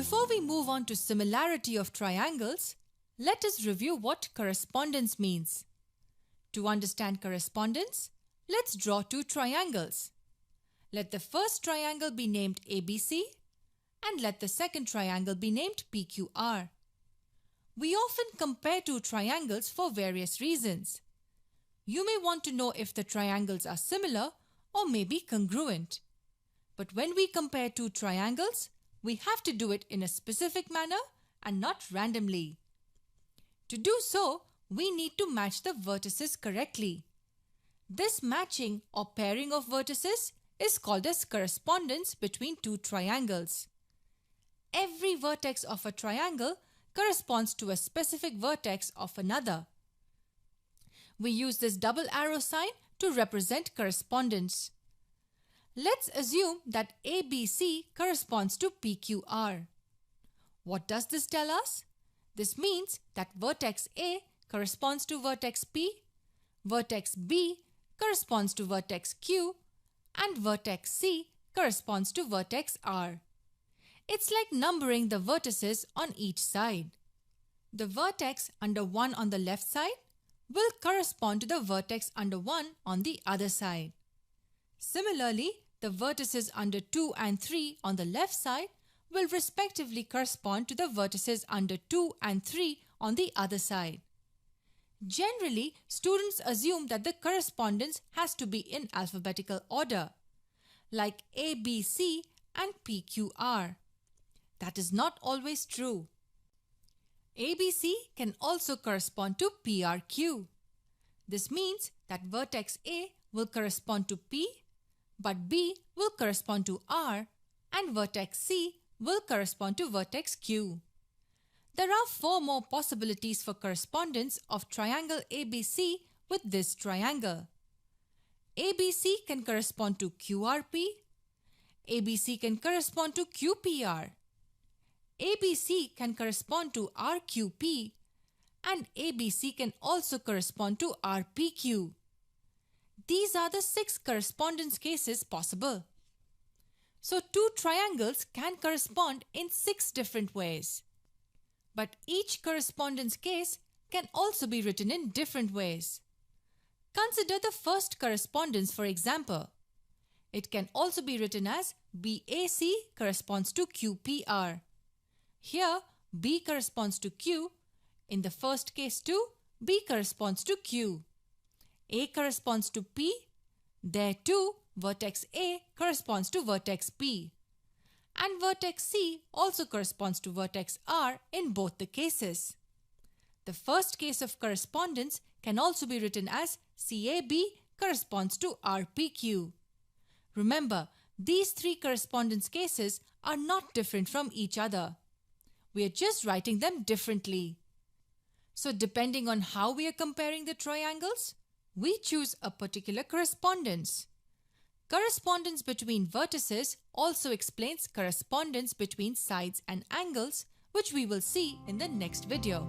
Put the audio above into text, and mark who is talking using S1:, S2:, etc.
S1: Before we move on to similarity of triangles, let us review what correspondence means. To understand correspondence, let's draw two triangles. Let the first triangle be named ABC and let the second triangle be named PQR. We often compare two triangles for various reasons. You may want to know if the triangles are similar or maybe congruent. But when we compare two triangles, we have to do it in a specific manner and not randomly. To do so, we need to match the vertices correctly. This matching or pairing of vertices is called as correspondence between two triangles. Every vertex of a triangle corresponds to a specific vertex of another. We use this double arrow sign to represent correspondence. Let's assume that ABC corresponds to PQR. What does this tell us? This means that vertex A corresponds to vertex P, vertex B corresponds to vertex Q, and vertex C corresponds to vertex R. It's like numbering the vertices on each side. The vertex under 1 on the left side will correspond to the vertex under 1 on the other side. Similarly, the vertices under 2 and 3 on the left side will respectively correspond to the vertices under 2 and 3 on the other side. Generally, students assume that the correspondence has to be in alphabetical order, like ABC and PQR. That is not always true. ABC can also correspond to PRQ. This means that vertex A will correspond to P, but B will correspond to R, and vertex C will correspond to vertex Q. There are 4 more possibilities for correspondence of triangle ABC with this triangle. ABC can correspond to QRP, ABC can correspond to QPR, ABC can correspond to RQP, and ABC can also correspond to RPQ. These are the 6 correspondence cases possible. So two triangles can correspond in 6 different ways. But each correspondence case can also be written in different ways. Consider the first correspondence, for example. It can also be written as BAC corresponds to QPR. Here, B corresponds to Q. In the first case too, B corresponds to Q. A corresponds to P. There too, vertex A corresponds to vertex P. And vertex C also corresponds to vertex R in both the cases. The first case of correspondence can also be written as CAB corresponds to RPQ. Remember, these 3 correspondence cases are not different from each other. We are just writing them differently. So depending on how we are comparing the triangles, we choose a particular correspondence. Correspondence between vertices also explains correspondence between sides and angles, which we will see in the next video.